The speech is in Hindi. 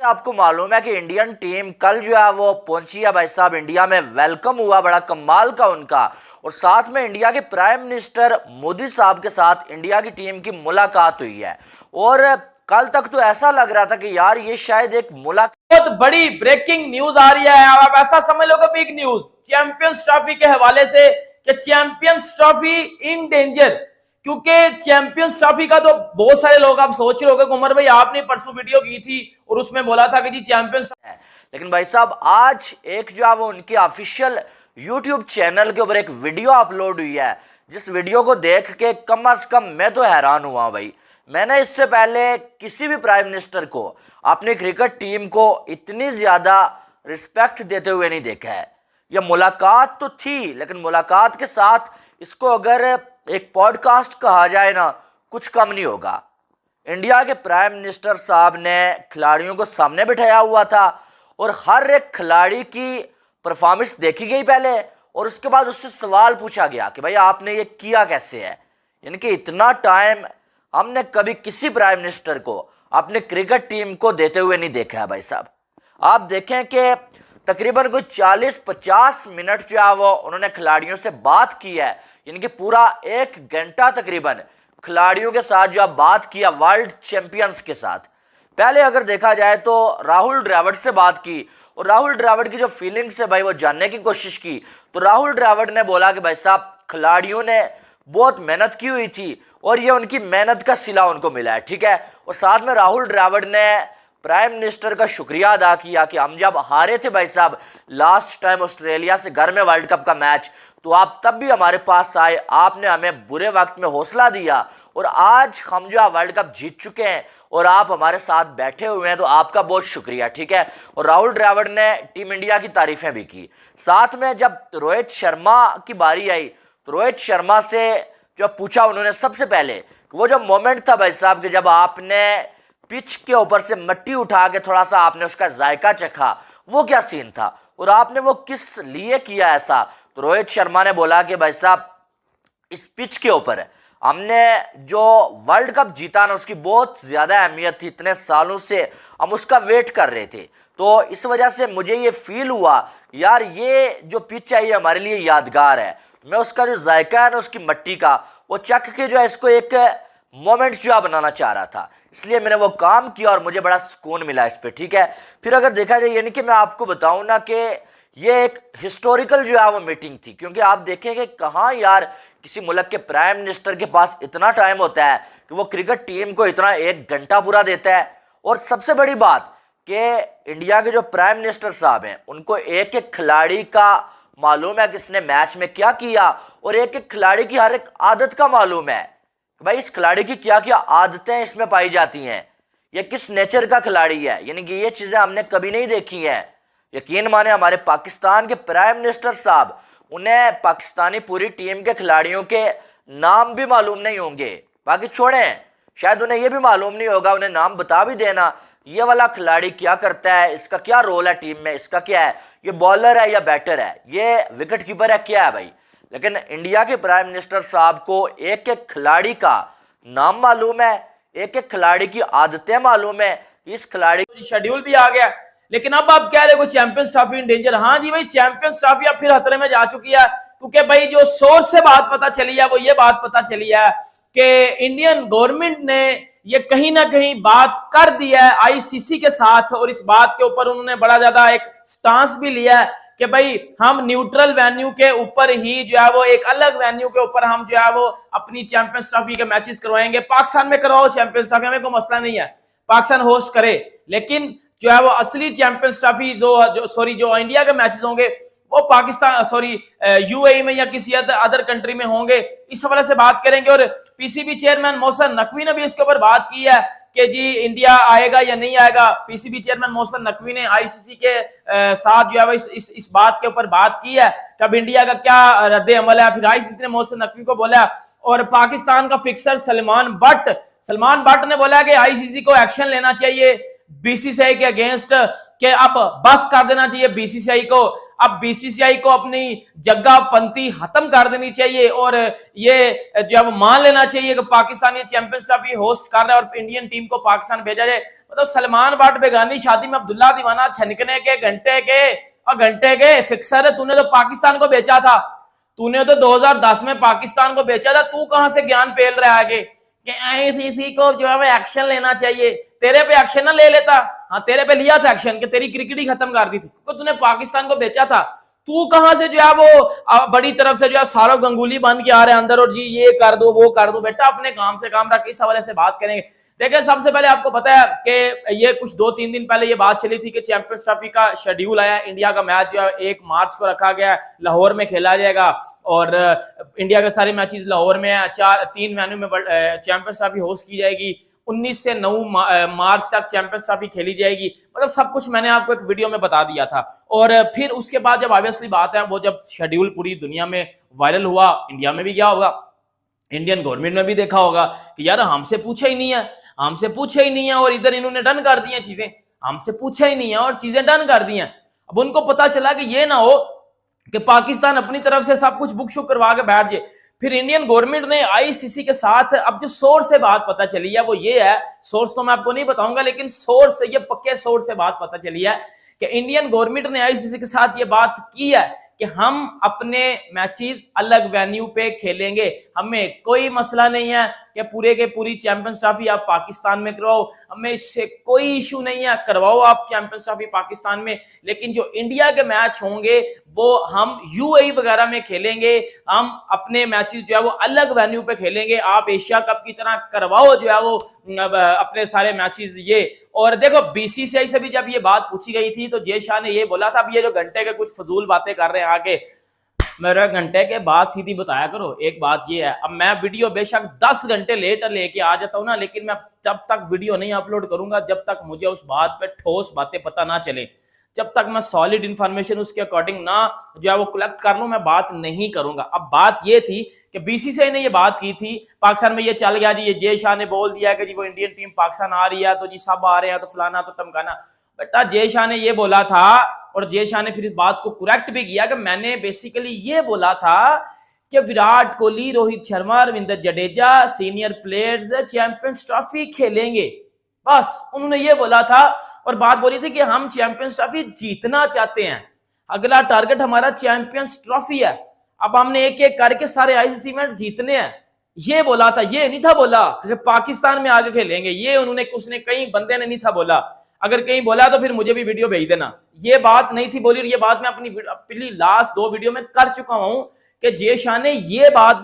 आपको मालूम है कि इंडियन टीम कल जो है वो पहुंची है भाई साहब इंडिया में, वेलकम हुआ बड़ा कमाल का उनका। और साथ में इंडिया के प्राइम मिनिस्टर मोदी साहब के साथ इंडिया की टीम की मुलाकात हुई है। और कल तक तो ऐसा लग रहा था कि यार ये शायद एक मुलाकात। बहुत बड़ी ब्रेकिंग न्यूज आ रही है, आप ऐसा समझ लो कि बिग न्यूज चैंपियंस ट्रॉफी के हवाले से कि चैंपियंस ट्रॉफी इन डेंजर। क्योंकि चैंपियंस ट्रॉफी का तो बहुत सारे लोग आप सोच रहे होंगे उमर भाई आपने परसों वीडियो की थी और उसमें बोला था कि जी चैंपियंस है, लेकिन भाई साहब आज एक जो है वो उनके ऑफिशियल यूट्यूब चैनल के ऊपर एक वीडियो अपलोड हुई है, जिस वीडियो को देख के कम से कम मैं तो हैरान हुआ भाई। मैंने इससे पहले किसी भी प्राइम मिनिस्टर को अपनी क्रिकेट टीम को इतनी ज्यादा रिस्पेक्ट देते हुए नहीं देखा है। यह मुलाकात तो थी, लेकिन मुलाकात के साथ इसको अगर एक पॉडकास्ट कहा जाए ना, कुछ कम नहीं होगा। इंडिया के प्राइम मिनिस्टर साहब ने खिलाड़ियों को सामने बिठाया हुआ था और हर एक खिलाड़ी की परफॉर्मेंस देखी गई पहले, और उसके बाद उससे सवाल पूछा गया कि भाई आपने ये किया कैसे है। यानी कि इतना टाइम हमने कभी किसी प्राइम मिनिस्टर को अपने क्रिकेट टीम को देते हुए नहीं देखा है भाई साहब। आप देखें कि तकरीबन कोई 40-50 मिनट जो है वो उन्होंने खिलाड़ियों से बात की है, यानी कि पूरा 1 घंटा तकरीबन खिलाड़ियों के साथ जो बात किया, वर्ल्ड चैंपियंस के साथ। पहले अगर देखा जाए तो राहुल द्रविड़ से बात की और राहुल द्रविड़ की जो फीलिंग्स है भाई वो जानने की कोशिश की। तो राहुल द्रविड़ ने बोला कि भाई साहब खिलाड़ियों ने बहुत मेहनत की हुई थी और ये उनकी मेहनत का सिला उनको मिला है, ठीक है। और साथ में राहुल द्रविड़ ने प्राइम मिनिस्टर का शुक्रिया अदा किया कि हम जब हारे थे भाई साहब लास्ट टाइम ऑस्ट्रेलिया से घर में वर्ल्ड कप का मैच, तो आप तब भी हमारे पास आए, आपने हमें बुरे वक्त में हौसला दिया और आज हम जो वर्ल्ड कप जीत चुके हैं और आप हमारे साथ बैठे हुए हैं, तो आपका बहुत शुक्रिया, ठीक है। और राहुल द्रविड़ ने टीम इंडिया की तारीफें भी की। साथ में जब रोहित शर्मा की बारी आई तो रोहित शर्मा से जो पूछा उन्होंने सबसे पहले, वो जो मोमेंट था भाई साहब कि जब आपने पिच के ऊपर से मिट्टी उठा के थोड़ा सा आपने उसका जायका चखा, वो क्या सीन था और आपने वो किस लिए किया ऐसा। तो रोहित शर्मा ने बोला कि भाई साहब इस पिच के ऊपर हमने जो वर्ल्ड कप जीता ना, उसकी बहुत ज्यादा अहमियत थी, इतने सालों से हम उसका वेट कर रहे थे, तो इस वजह से मुझे ये फील हुआ यार ये जो पिच है ये हमारे लिए यादगार है। मैं उसका जो जायका है ना उसकी मिट्टी का, वो चख के जो है इसको एक मोमेंट जो है बनाना चाह रहा था, इसलिए मैंने वो काम किया और मुझे बड़ा सुकून मिला इस पे, ठीक है। फिर अगर देखा जाए, यानी कि मैं आपको बताऊं ना कि ये एक हिस्टोरिकल जो है वो मीटिंग थी, क्योंकि आप देखेंगे कहाँ यार किसी मुल्क के प्राइम मिनिस्टर के पास इतना टाइम होता है कि वो क्रिकेट टीम को इतना 1 घंटा पूरा देता है। और सबसे बड़ी बात कि इंडिया के जो प्राइम मिनिस्टर साहब हैं उनको एक एक खिलाड़ी का मालूम है किसने मैच में क्या किया, और एक एक खिलाड़ी की हर एक आदत का मालूम है कि भाई इस खिलाड़ी की क्या क्या आदतें इसमें पाई जाती हैं, ये किस नेचर का खिलाड़ी है। यानी कि ये चीजें हमने कभी नहीं देखी हैं। यकीन माने हमारे पाकिस्तान के प्राइम मिनिस्टर साहब, उन्हें पाकिस्तानी पूरी टीम के खिलाड़ियों के नाम भी मालूम नहीं होंगे, बाकी छोड़ें शायद उन्हें यह भी मालूम नहीं होगा, उन्हें नाम बता भी देना ये वाला खिलाड़ी क्या करता है, इसका क्या रोल है टीम में, इसका क्या है, ये बॉलर है या बैटर है, ये विकेट कीपर है, क्या है भाई। लेकिन इंडिया के प्राइम मिनिस्टर साहब को एक एक खिलाड़ी का नाम मालूम है, एक एक खिलाड़ी की आदतें मालूम है, इस खिलाड़ी शेड्यूल भी आ गया। लेकिन अब आप कह रहे हो चैंपियंस ट्रॉफी इन डेंजर। हाँ जी भाई चैंपियंस ट्रॉफी अब फिर खतरे में जा चुकी है, क्योंकि भाई जो सोर्स से बात पता चली है वो ये बात पता चली है कि इंडियन गवर्नमेंट ने ये कहीं ना कहीं बात कर दी है आईसीसी के साथ, और इस बात के ऊपर उन्होंने बड़ा ज्यादा एक स्टांस भी लिया है कि भाई हम न्यूट्रल वेन्यू के ऊपर ही जो है वो एक अलग वेन्यू के ऊपर हम जो है वो अपनी चैंपियंस ट्रॉफी के मैचेस करवाएंगे। पाकिस्तान में करवाओ चैंपियंस ट्रॉफी, हमें कोई मसला नहीं है, पाकिस्तान होस्ट करे, लेकिन जो है वो असली चैंपियंस ट्रॉफी जो इंडिया के मैचेस होंगे वो पाकिस्तान यूएई में या किसी अदर कंट्री में होंगे। इस हवाले से बात करेंगे। और पीसीबी चेयरमैन मोहसिन नकवी ने भी इसके ऊपर बात की है कि जी इंडिया आएगा या नहीं आएगा। पीसीबी चेयरमैन मोहसिन नकवी ने आईसीसी के साथ जो है इस बात के ऊपर बात की है कि अब इंडिया का क्या रद्द अमल है। फिर आईसीसी ने मोहसिन नकवी को बोला, और पाकिस्तान का फिक्सर सलमान बट ने बोला कि आईसीसी को एक्शन लेना चाहिए बीसीसीआई के अगेंस्ट, कि अब बस कर देना चाहिए बीसीसीआई को, अब बीसीसीआई को अपनी जग्गापंती खत्म कर देनी चाहिए और ये जब मान लेना चाहिए कि पाकिस्तान ये चैंपियंस ट्रॉफी होस्ट कर रहा है और इंडियन टीम को पाकिस्तान भेजा जाए। मतलब सलमान बट बेगानी शादी में अब्दुल्ला दीवाना छनकने के घंटे के फिक्सर है। तूने तो पाकिस्तान को बेचा था, तूने तो 2010 में पाकिस्तान को बेचा था। तू कहां से ज्ञान पेल रहा है आगे कि आईसीसी को जो है एक्शन लेना चाहिए। तेरे पे एक्शन ना ले लेता, हाँ तेरे पे लिया था एक्शन कि तेरी क्रिकेट ही खत्म कर दी थी, क्योंकि तूने पाकिस्तान को बेचा था। तू कहां से जो है वो बड़ी तरफ से जो है सौरव गंगुली बन के आ रहे हैं अंदर, और जी ये कर दो वो कर दो। बेटा अपने काम से काम रख, इस हवाले से बात करेंगे। देखिए सबसे पहले आपको पता है कि ये कुछ 2-3 दिन पहले ये बात चली थी कि चैंपियंस ट्रॉफी का शेड्यूल आया, इंडिया का मैच जो है 1 मार्च को रखा गया, लाहौर में खेला जाएगा और इंडिया के सारे मैचेस लाहौर में है। 3 वेन्यू में चैंपियंस ट्रॉफी होस्ट की जाएगी। 19 से 9 मार्च तक चैंपियंस ट्रॉफी खेली जाएगी। मतलब सब कुछ मैंने आपको एक वीडियो में बता दिया था। और फिर उसके बाद जब ऑब्वियसली बात है वो जब शेड्यूल पूरी दुनिया में वायरल हुआ, इंडिया में भी गया होगा, इंडियन गवर्नमेंट ने भी देखा होगा कि यार हमसे पूछा ही नहीं है, हमसे पूछा ही नहीं है, और इधर इन्होंने डन कर दी हैं चीजें। हमसे पूछा ही नहीं है और चीजें डन कर दी हैं। अब उनको पता चला कि ये ना हो कि पाकिस्तान अपनी तरफ से सब कुछ बुक शुक करवा के बैठ जाए। फिर इंडियन गवर्नमेंट ने आईसीसी के साथ, अब जो सोर्स से बात पता चली है वो ये है, सोर्स तो मैं आपको नहीं बताऊंगा लेकिन सोर्स से, ये पक्के सोर्स से बात पता चली है कि इंडियन गवर्नमेंट ने आईसीसी के साथ ये बात की है कि हम अपने मैचेस अलग वेन्यू पे खेलेंगे। हमें कोई मसला नहीं है कि पूरे के पूरी चैंपियंस ट्रॉफी आप पाकिस्तान में करवाओ, हमें इससे कोई इशू नहीं है, करवाओ आप चैंपियंस ट्रॉफी पाकिस्तान में। लेकिन जो इंडिया के मैच होंगे वो हम यूएई वगैरह में खेलेंगे, हम अपने मैचेस जो है वो अलग वेन्यू पे खेलेंगे। आप एशिया कप की तरह करवाओ जो है वो अपने सारे मैचेस ये। और देखो बीसीसीआई से भी जब ये बात पूछी गई थी तो जय शाह ने ये बोला था, अब ये जो घंटे के कुछ फजूल बातें कर रहे हैं आगे, मेरा घंटे के बाद सीधी बताया करो। एक बात ये है, अब मैं वीडियो बेशक 10 घंटे लेट लेके आ जाता हूं ना, लेकिन मैं जब तक वीडियो नहीं अपलोड करूंगा जब तक मुझे उस बात पे ठोस बातें पता ना चले, जब तक मैं सॉलिड इंफॉर्मेशन उसके अकॉर्डिंग ना जो है वो कलेक्ट कर लूं, मैं बात नहीं करूंगा। अब बात ये थी कि बीसीसीआई ने ये बात की थी, पाकिस्तान में ये चल गया जी, ये जय शाह ने बोल दिया कि जी वो इंडियन टीम पाकिस्तान आ रही है तो जी सब आ रहे हैं तो फलाना तो टमकाना। बेटा जय शाह ने ये बोला था और जय शाह ने फिर इस बात को करेक्ट भी किया कि मैंने बेसिकली ये बोला था कि Virat Kohli, Rohit Sharma, Ravindra Jadeja senior players champions trophy खेलेंगे, बस उन्होंने ये बोला था। और बात बोली थी कि हम चैंपियंस ट्रॉफी जीतना चाहते हैं, अगला टारगेट हमारा चैंपियंस ट्रॉफी है, अब हमने एक एक करके सारे आईसीसी मैच जीतने हैं, ये बोला था। ये नहीं था बोला कि पाकिस्तान में आगे खेलेंगे, ये उन्होंने उसने कई बंदे ने नहीं था बोला। अगर कहीं बोला तो फिर मुझे भी वीडियो भेज देना, ये बात नहीं थी बोली। और ये बात मैं अपनी लास्ट 2 वीडियो में कर चुका हूं कि जय शाह ने ये बात